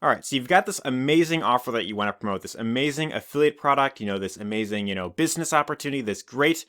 All right, so you've got this amazing offer that you want to promote, this amazing affiliate product, this amazing, business opportunity, this great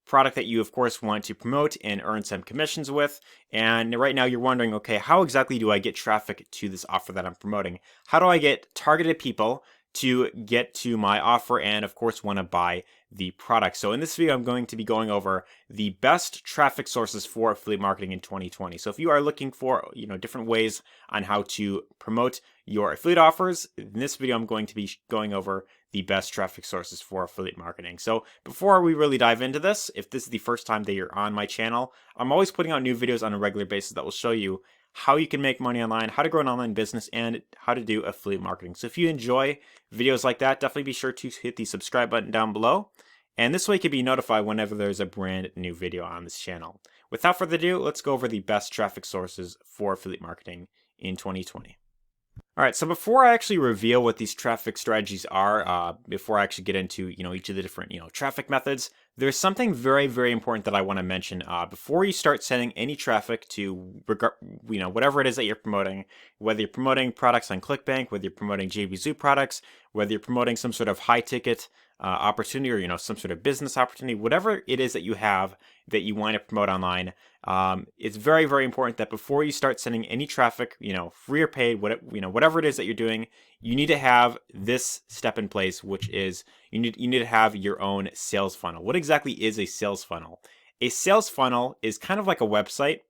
product that you, of course, want to promote and earn some commissions with. And right now you're wondering, okay, how exactly do I get traffic to this offer that I'm promoting? How do I get targeted people to get to my offer and, of course, want to buy the product? So in this video, I'm going to be going over the best traffic sources for affiliate marketing in 2020. So if you are looking for, different ways on how to promote your affiliate offers, in this video, I'm going to be going over the best traffic sources for affiliate marketing. So before we really dive into this, if this is the first time that you're on my channel, I'm always putting out new videos on a regular basis that will show you how you can make money online, how to grow an online business, and how to do affiliate marketing. So if you enjoy videos like that, definitely be sure to hit the subscribe button down below. And this way you can be notified whenever there's a brand new video on this channel. Without further ado, let's go over the best traffic sources for affiliate marketing in 2020. All right, so before I actually reveal what these traffic strategies are, before I actually get into each of the different traffic methods, there's something very, very important that I want to mention. Before you start sending any traffic to whatever it is that you're promoting, whether you're promoting products on ClickBank, whether you're promoting JVZoo products, whether you're promoting some sort of high ticket opportunity or some sort of business opportunity, whatever it is that you have that you want to promote online, it's very, very important that before you start sending any traffic, free or paid, whatever it is that you're doing, you need to have this step in place, which is you need to have your own sales funnel. What exactly is a sales funnel? A sales funnel is kind of like a website,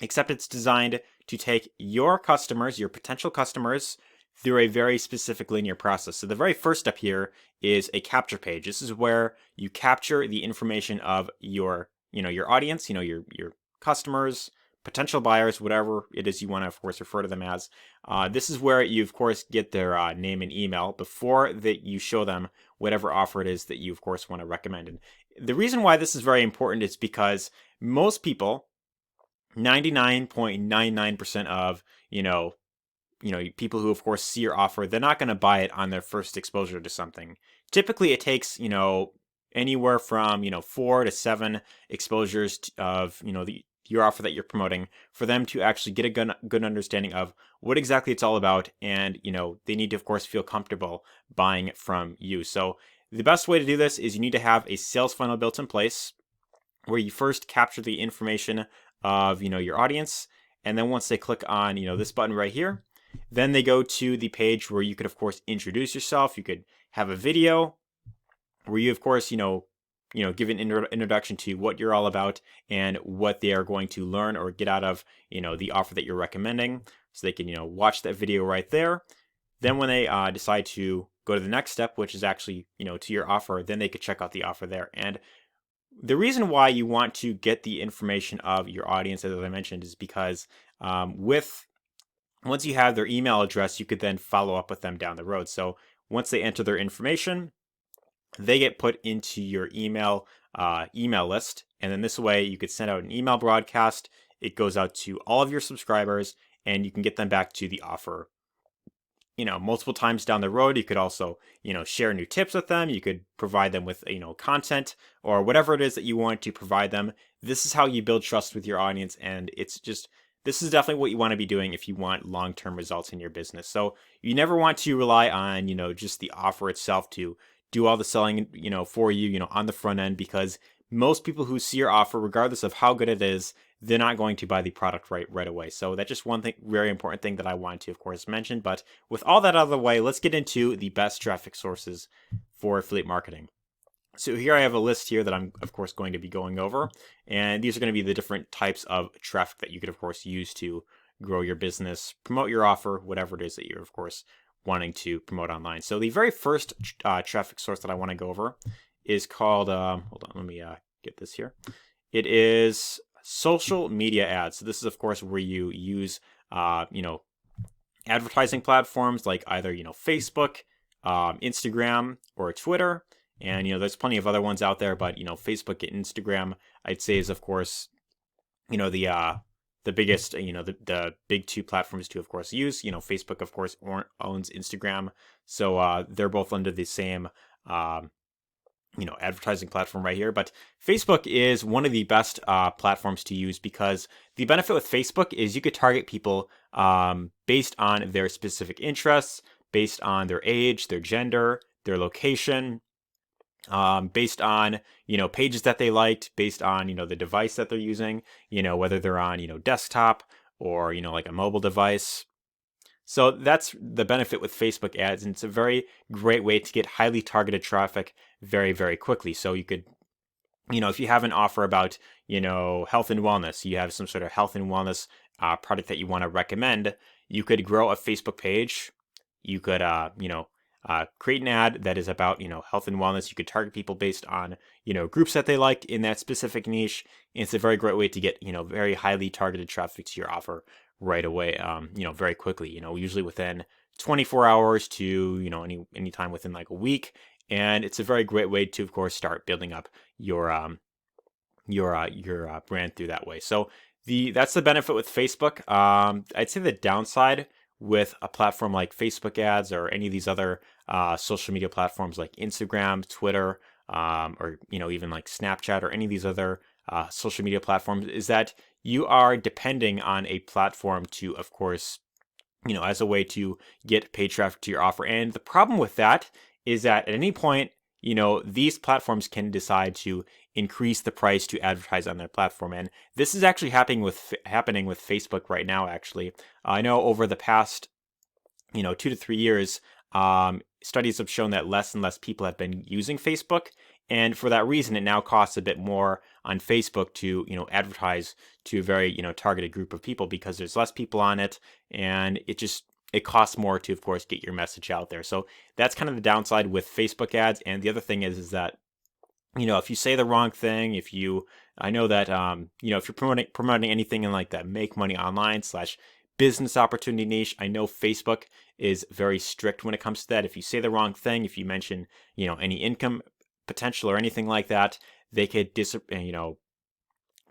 except it's designed to take your customers, your potential customers, through a very specific linear process. So the very first step here is a capture page. This is where you capture the information of your audience, your customers, potential buyers, whatever it is you want to, of course, refer to them as. This is where you, of course, get their name and email before that you show them whatever offer it is that you, of course, want to recommend. And the reason why this is very important is because most people, 99.99% of, people who, of course, see your offer, they're not going to buy it on their first exposure to something. Typically, it takes, anywhere from, 4 to 7 exposures of, your offer that you're promoting for them to actually get a good understanding of what exactly it's all about. And, they need to, of course, feel comfortable buying it from you. So the best way to do this is you need to have a sales funnel built in place where you first capture the information of, your audience. And then once they click on, this button right here, then they go to the page where you could, of course, introduce yourself. You could have a video where you, of course, give an introduction to what you're all about and what they are going to learn or get out of, the offer that you're recommending. So they can, watch that video right there. Then when they decide to go to the next step, which is actually, to your offer, then they could check out the offer there. And the reason why you want to get the information of your audience, as I mentioned, is because once you have their email address, you could then follow up with them down the road. So once they enter their information, they get put into your email list. And then this way you could send out an email broadcast. It goes out to all of your subscribers and you can get them back to the offer, multiple times down the road. You could also, share new tips with them. You could provide them with, content or whatever it is that you want to provide them. This is how you build trust with your audience. And this is definitely what you want to be doing if you want long-term results in your business. So you never want to rely on, just the offer itself to do all the selling, for you, on the front end, because most people who see your offer, regardless of how good it is, they're not going to buy the product right away. So that's just one thing, very important thing that I want to, of course, mention. But with all that out of the way, let's get into the best traffic sources for affiliate marketing. So here I have a list here that I'm, of course, going to be going over. And these are going to be the different types of traffic that you could, of course, use to grow your business, promote your offer, whatever it is that you're, of course, wanting to promote online. So the very first traffic source that I want to go over is called, hold on, let me get this here. It is social media ads. So this is, of course, where you use, advertising platforms like either, Facebook, Instagram, or Twitter. And, there's plenty of other ones out there, but, Facebook and Instagram, I'd say is, of course, the biggest, the big two platforms to, of course, use. Facebook, of course, owns Instagram. So they're both under the same, advertising platform right here. But Facebook is one of the best platforms to use, because the benefit with Facebook is you could target people based on their specific interests, based on their age, their gender, their location, based on pages that they liked, based on the device that they're using, whether they're on desktop or like a mobile device. So that's the benefit with Facebook ads, and it's a very great way to get highly targeted traffic very, very quickly. So you could, if you have an offer about, health and wellness, you have some sort of health and wellness product that you want to recommend, you could grow a Facebook page. You could, create an ad that is about, health and wellness. You could target people based on, groups that they like in that specific niche. And it's a very great way to get, very highly targeted traffic to your offer right away, very quickly, usually within 24 hours to, any time within like a week. And it's a very great way to, of course, start building up your brand through that way. So that's the benefit with Facebook. I'd say the downside with a platform like Facebook ads or any of these other social media platforms like Instagram, Twitter, or even like Snapchat or any of these other social media platforms is that you are depending on a platform to, of course, as a way to get paid traffic to your offer. And the problem with that is that at any point, these platforms can decide to increase the price to advertise on their platform. And this is actually happening with Facebook right now, actually. I know over the past, 2 to 3 years, studies have shown that less and less people have been using Facebook. And for that reason, it now costs a bit more on Facebook to, advertise to a very, targeted group of people, because there's less people on it, and it costs more to, of course, get your message out there. So that's kind of the downside with Facebook ads. And the other thing is that, if you say the wrong thing, I know that, if you're promoting anything in like that make money online / business opportunity niche, I know Facebook is very strict when it comes to that. If you say the wrong thing, if you mention, any income potential or anything like that, they could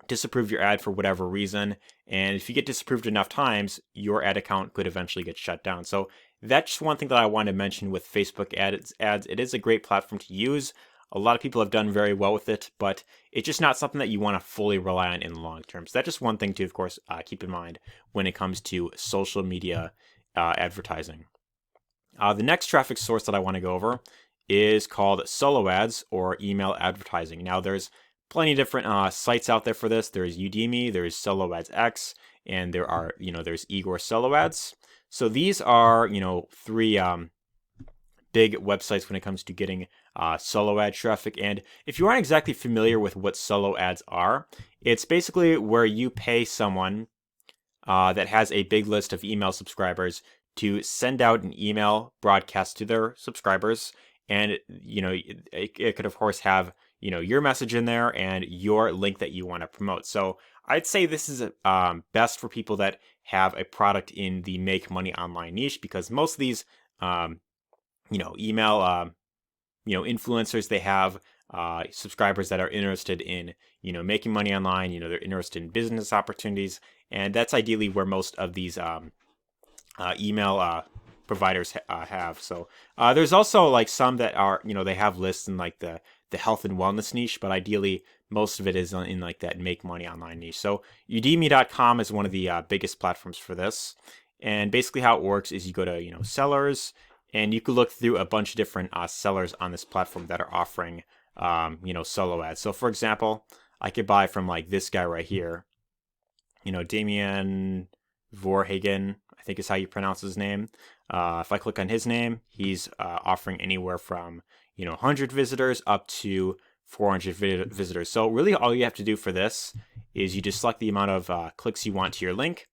disapprove your ad for whatever reason. And if you get disapproved enough times, your ad account could eventually get shut down. So that's one thing that I want to mention with Facebook ads. It is a great platform to use. A lot of people have done very well with it, but it's just not something that you want to fully rely on in the long term. So that's just one thing to, of course, keep in mind when it comes to social media advertising. The next traffic source that I want to go over is called solo ads or email advertising. Now, there's plenty of different sites out there for this. There's Udemy, there's Solo Ads X, and there's Igor Solo Ads. So these are, three big websites when it comes to getting solo ad traffic. And if you aren't exactly familiar with what solo ads are, it's basically where you pay someone that has a big list of email subscribers to send out an email broadcast to their subscribers. And, it could, of course, have, your message in there and your link that you want to promote. So I'd say this is best for people that have a product in the make money online niche, because most of these, email, influencers, they have subscribers that are interested in, making money online. They're interested in business opportunities. And that's ideally where most of these email providers have. So there's also like some that are, they have lists in like the health and wellness niche, but ideally most of it is in like that make money online niche. So udemy.com is one of the biggest platforms for this. And basically how it works is you go to, sellers, and you could look through a bunch of different sellers on this platform that are offering, solo ads. So for example, I could buy from like this guy right here, Damian Vorhagen, I think is how you pronounce his name. If I click on his name, he's offering anywhere from 100 visitors up to 400 visitors. So really all you have to do for this is you just select the amount of clicks you want to your link,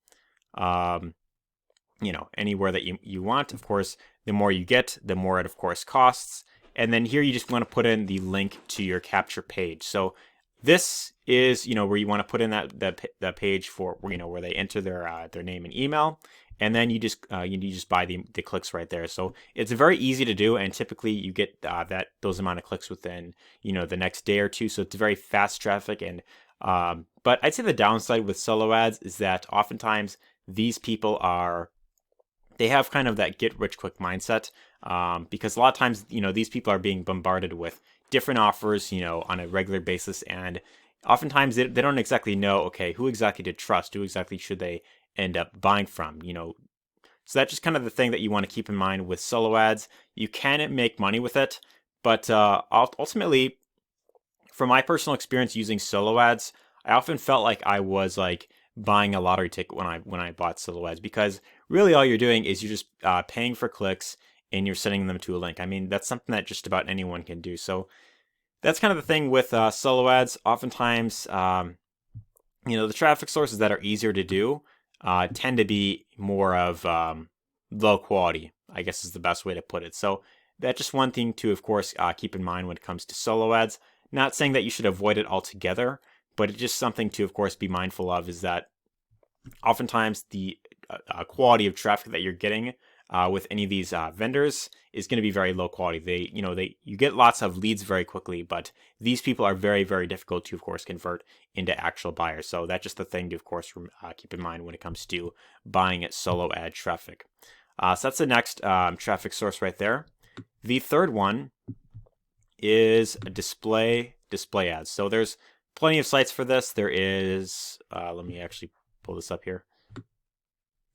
anywhere that you want. Of course, the more you get, the more it, of course, costs. And then here you just want to put in the link to your capture page. So this is, where you want to put in that page for, where they enter their name and email. And then you just buy the clicks right there. So it's very easy to do, and typically you get those amount of clicks within the next day or two. So it's very fast traffic. And but I'd say the downside with solo ads is that oftentimes these people they have kind of that get rich quick mindset, because a lot of times these people are being bombarded with different offers, on a regular basis, and oftentimes they don't exactly know, okay, who exactly to trust, who exactly should they end up buying from, So that's just kind of the thing that you want to keep in mind with solo ads. You can make money with it, but ultimately, from my personal experience using solo ads, I often felt like I was like buying a lottery ticket when I bought solo ads, because really all you're doing is you're just paying for clicks and you're sending them to a link. I mean, that's something that just about anyone can do. So that's kind of the thing with solo ads. Oftentimes, the traffic sources that are easier to do tend to be more of low quality, I guess is the best way to put it. So that's just one thing to, of course, keep in mind when it comes to solo ads. Not saying that you should avoid it altogether, but it's just something to, of course, be mindful of, is that oftentimes the quality of traffic that you're getting with any of these vendors is going to be very low quality. You get lots of leads very quickly, but these people are very, very difficult to, of course, convert into actual buyers. So that's just the thing to, of course, keep in mind when it comes to buying solo ad traffic. So that's the next traffic source right there. The third one is display ads. So there's plenty of sites for this. There is, let me actually pull this up here.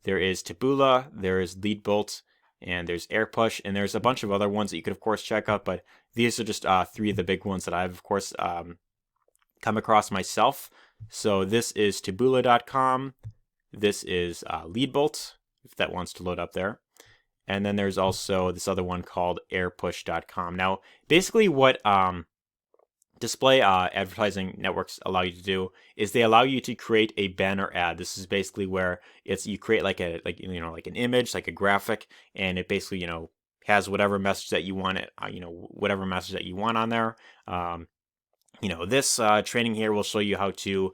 There is Taboola, there is Leadbolt, and there's AirPush, and there's a bunch of other ones that you could, of course, check out, but these are just three of the big ones that I've, of course, come across myself. So this is Taboola.com, this is Leadbolt, if that wants to load up there, and then there's also this other one called AirPush.com. Now, basically what display advertising networks allow you to do is they allow you to create a banner ad. This is basically where you create like an image, like a graphic, and it basically has whatever message that you want whatever message that you want on there. This training here will show you how to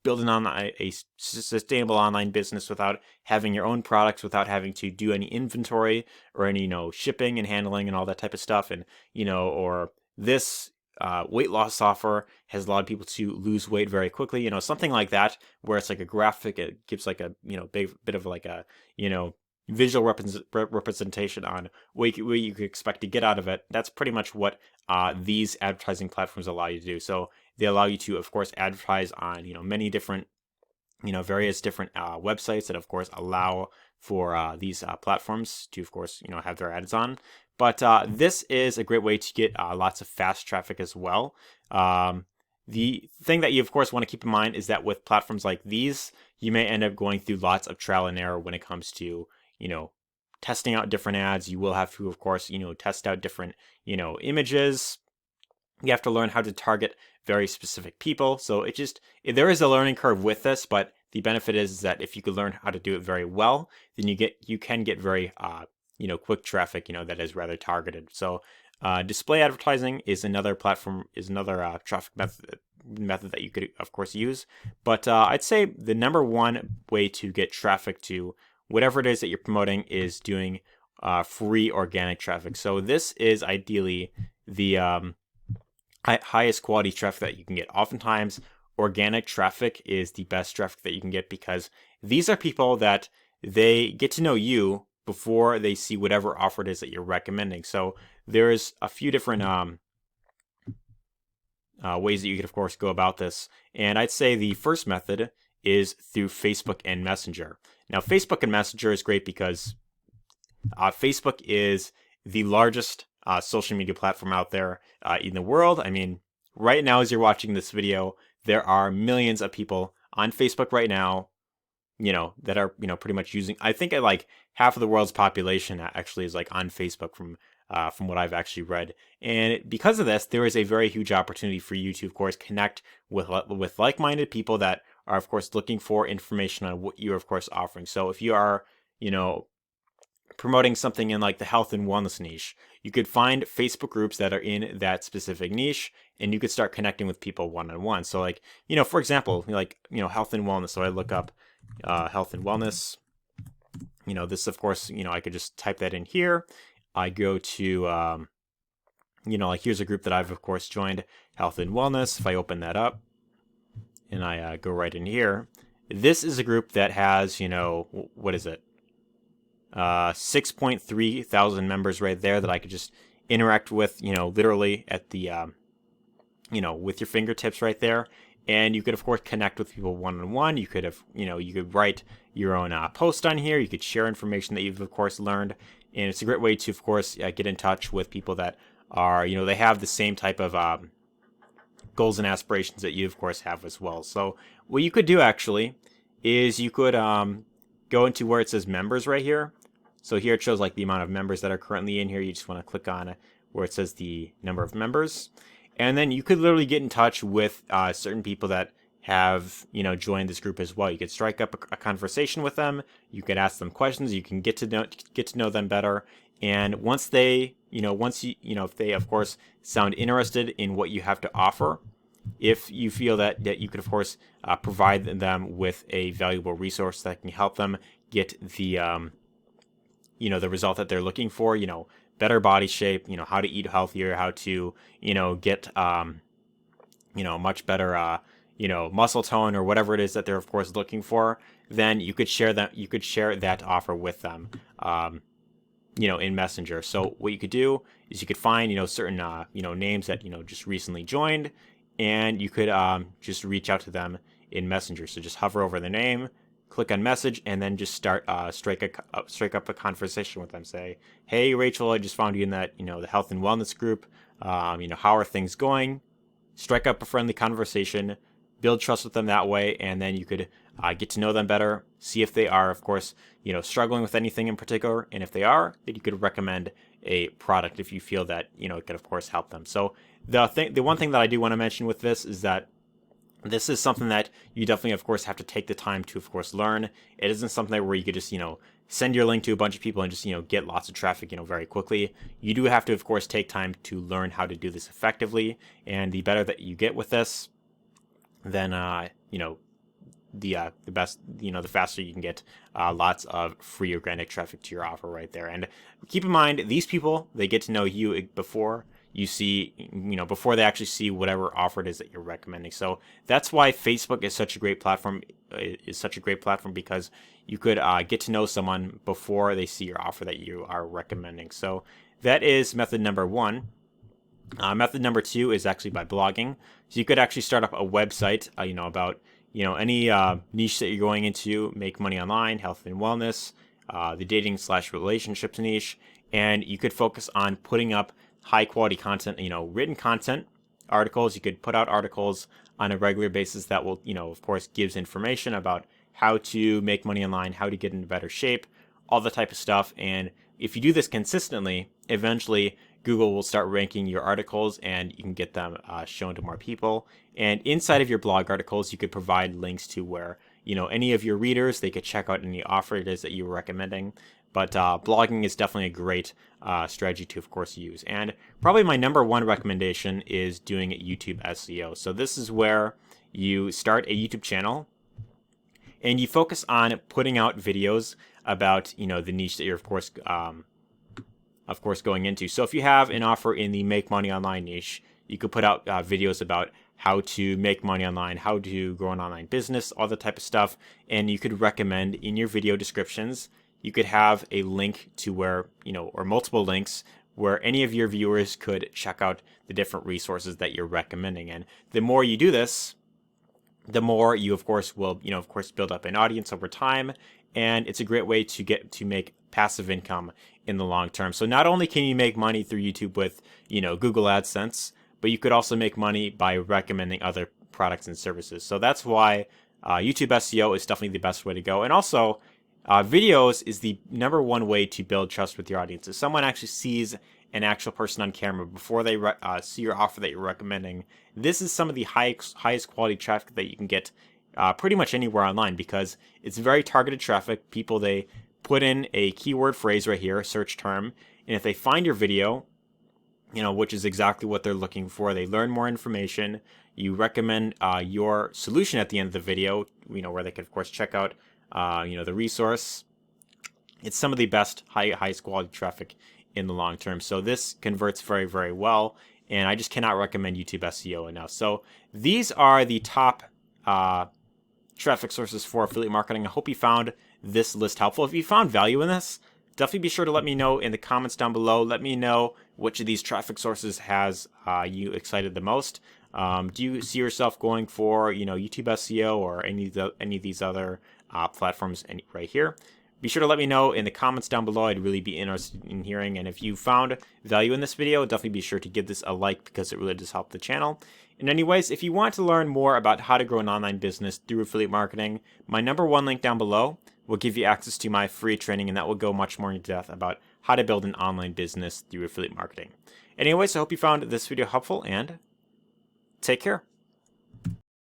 build a sustainable online business without having your own products, without having to do any inventory or any shipping and handling and all that type of stuff, and or this weight loss software has allowed people to lose weight very quickly, something like that, where it's like a graphic. It gives like a big bit of like a visual representation on what you could expect to get out of it. That's pretty much what these advertising platforms allow you to do. So they allow you to, of course, advertise on many different various different websites that, of course, allow for these platforms to, of course, have their ads on. But this is a great way to get lots of fast traffic as well. The thing that you, of course, want to keep in mind is that with platforms like these, you may end up going through lots of trial and error when it comes to, testing out different ads. You will have to, of course, test out different, images. You have to learn how to target very specific people. So there is a learning curve with this, but the benefit is that if you could learn how to do it very well, then you can get very quick traffic, that is rather targeted. So display advertising is another traffic method that you could, of course, use. But I'd say the number one way to get traffic to whatever it is that you're promoting is doing free organic traffic. So this is ideally the highest quality traffic that you can get. Oftentimes, organic traffic is the best traffic that you can get, because these are people that they get to know you before they see whatever offer it is that you're recommending. So there's a few different ways that you could, of course, go about this. And I'd say the first method is through Facebook and Messenger. Now, Facebook and Messenger is great because Facebook is the largest social media platform out there in the world. I mean, right now, as you're watching this video, there are millions of people on Facebook right now, that are, pretty much using, I think like half of the world's population actually is like on Facebook from what I've actually read. And because of this, there is a very huge opportunity for you to, of course, connect with like-minded people that are, of course, looking for information on what you're, of course, offering. So if you are, promoting something in like the health and wellness niche, you could find Facebook groups that are in that specific niche, and you could start connecting with people one-on-one. So like, for example, like, health and wellness. So I look up health and wellness, this, of course, I could just type that in here. I go to, like here's a group that I've, of course, joined, health and wellness. If I open that up and I go right in here, this is a group that has, what is it? 6.3 thousand members right there that I could just interact with, literally at the, with your fingertips right there. And you could, of course, connect with people one-on-one. You could have, you could write your own post on here. You could share information that you've, of course, learned. And it's a great way to, of course, get in touch with people that are, they have the same type of goals and aspirations that you, of course, have as well. So what you could do, actually, is you could go into where it says members right here. So here it shows like the amount of members that are currently in here. You just want to click on where it says the number of members. And then you could literally get in touch with certain people that have, joined this group as well. You could strike up a conversation with them. You could ask them questions. You can get to know them better. And once they, if they, of course, sound interested in what you have to offer, if you feel that you could, of course, provide them with a valuable resource that can help them get the, the result that they're looking for, better body shape, how to eat healthier, how to, get, much better, muscle tone or whatever it is that they're, of course, looking for, then you could share that offer with them, in Messenger. So what you could do is you could find, certain, names that, just recently joined, and you could just reach out to them in Messenger. So just hover over the name, click on message, and then just start strike up a conversation with them. Say, hey, Rachel, I just found you in that, the health and wellness group. How are things going? Strike up a friendly conversation, build trust with them that way, and then you could get to know them better, see if they are, of course, struggling with anything in particular, and if they are, then you could recommend a product if you feel that, it could, of course, help them. So the one thing that I do want to mention with this is that this is something that you definitely, of course, have to take the time to, of course, learn. It isn't something where you could just, send your link to a bunch of people and just, get lots of traffic, very quickly. You do have to, of course, take time to learn how to do this effectively. And the better that you get with this, then, the best, the faster you can get lots of free organic traffic to your offer right there. And keep in mind, these people, they get to know you before you see, before they actually see whatever offer it is that you're recommending. So that's why Facebook is such a great platform. Because you could get to know someone before they see your offer that you are recommending. So that is method number one. Method number two is actually by blogging. So you could actually start up a website, about, any niche that you're going into, make money online, health and wellness, the dating/relationships niche, and you could focus on putting up high quality content, written content, articles. You could put out articles on a regular basis that will, of course, gives information about how to make money online, how to get into better shape, all the type of stuff. And if you do this consistently, eventually Google will start ranking your articles and you can get them shown to more people. And inside of your blog articles, you could provide links to where, any of your readers, they could check out any offer it is that you were recommending. But blogging is definitely a great strategy to, of course, use. And probably my number one recommendation is doing YouTube SEO. So this is where you start a YouTube channel and you focus on putting out videos about, the niche that you're, of course, going into. So if you have an offer in the make money online niche, you could put out videos about how to make money online, how to grow an online business, all the type of stuff. And you could recommend in your video descriptions, you could have a link to where, or multiple links where any of your viewers could check out the different resources that you're recommending. And the more you do this, the more you, of course, will, build up an audience over time. And it's a great way to get to make passive income in the long term. So not only can you make money through YouTube with, Google AdSense, but you could also make money by recommending other products and services. So that's why YouTube SEO is definitely the best way to go. And also, videos is the number one way to build trust with your audience. If someone actually sees an actual person on camera before they see your offer that you're recommending, this is some of the highest quality traffic that you can get pretty much anywhere online, because it's very targeted traffic. People, they put in a keyword phrase right here, a search term, and if they find your video, which is exactly what they're looking for, they learn more information. You recommend your solution at the end of the video, where they can, of course, check out the resource. It's some of the best highest quality traffic in the long term. So this converts very, very well. And I just cannot recommend YouTube SEO enough. So these are the top traffic sources for affiliate marketing. I hope you found this list helpful. If you found value in this, Definitely be sure to let me know in the comments down below. Let me know which of these traffic sources has you excited the most. Do you see yourself going for, YouTube SEO or any of these other platforms right here? Be sure to let me know in the comments down below. I'd really be interested in hearing. And if you found value in this video, definitely be sure to give this a like because it really does help the channel. And anyways, if you want to learn more about how to grow an online business through affiliate marketing, my #1 link down below will give you access to my free training, and that will go much more in depth about how to build an online business through affiliate marketing. Anyways, I hope you found this video helpful, and take care.